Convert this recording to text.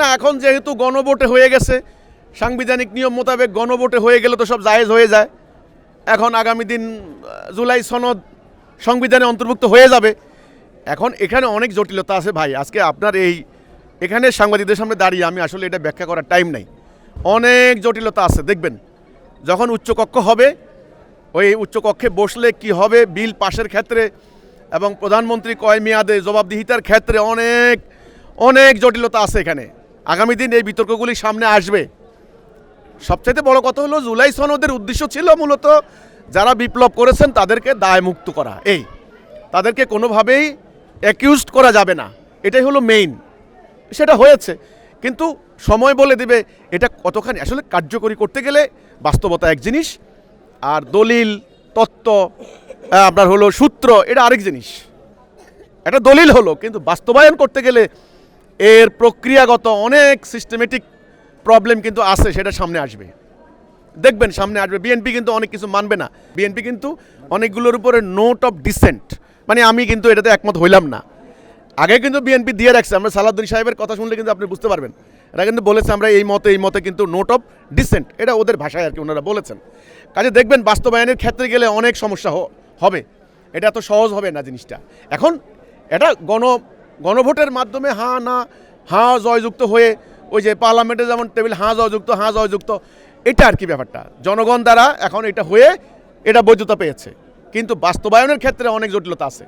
না, এখন যেহেতু গণভোটে হয়ে গেছে, সাংবিধানিক নিয়ম মোতাবেক গণভোটে হয়ে গেলে তো সব জায়েজ হয়ে যায়। এখন আগামী দিন জুলাই সনদ সংবিধানে অন্তর্ভুক্ত হয়ে যাবে। এখন এখানে অনেক জটিলতা আছে ভাই। আজকে আপনার এখানে সাংবাদিকদের সামনে দাঁড়িয়ে আমি আসলে এটা ব্যাখ্যা করার টাইম নাই। অনেক জটিলতা আছে। দেখবেন যখন উচ্চকক্ষ হবে, ওই উচ্চকক্ষে বসলে কি হবে বিল পাশের ক্ষেত্রে এবং প্রধানমন্ত্রী কয় মেয়াদে জবাবদিহিতার ক্ষেত্রে অনেক অনেক জটিলতা আছে এখানে। আগামী দিন এই বিতর্কগুলি সামনে আসবে। সবচাইতে বড় কথা হলো জুলাই সনদের উদ্দেশ্য ছিল মূলত যারা বিপ্লব করেছেন তাদেরকে দায়মুক্ত করা, তাদেরকে কোনোভাবেই অ্যাকিউজড করা যাবে না, এটাই হলো মেইন। সেটা হয়েছে, কিন্তু সময় বলে দেবে এটা কতখানি আসলে কার্যকরী করতে গেলে। বাস্তবতা এক জিনিস, আর দলিল তত্ত্ব আপনার হলো সূত্র এটা আরেক জিনিস। এটা দলিল হলো, কিন্তু বাস্তবায়ন করতে গেলে এর প্রক্রিয়াগত অনেক সিস্টেমেটিক প্রবলেম কিন্তু আছে, সেটা সামনে আসবে। দেখবেন সামনে আসবে। বিএনপি কিন্তু অনেক কিছু মানবে না। বিএনপি কিন্তু অনেকগুলোর উপরে নোট অফ ডিসেন্ট, মানে আমি কিন্তু এটাতে একমত হইলাম না। আগে কিন্তু বিএনপি দিয়ে রাখছে, আমরা সালাউদ্দিন সাহেবের কথা শুনলে কিন্তু আপনি বুঝতে পারবেন। এরা কিন্তু বলেছে আমরা এই মতে কিন্তু নোট অফ ডিসেন্ট, এটা ওদের ভাষায় আর কি ওনারা বলেছেন। কাজে দেখবেন বাস্তবায়নের ক্ষেত্রে গেলে অনেক সমস্যা হবে। এটা এত সহজ হবে না জিনিসটা। এখন এটা গণভোটের মাধ্যমে হাঁ জয়যুক্ত হয়ে ওই যে পার্লামেন্টে যেমন টেবিল হাঁ জয়যুক্ত এটা আর কি ব্যাপারটা জনগণ দ্বারা এখন এটা হয়ে এটা বৈধতা পেয়েছে, কিন্তু বাস্তবায়নের ক্ষেত্রে অনেক জটিলতা আছে।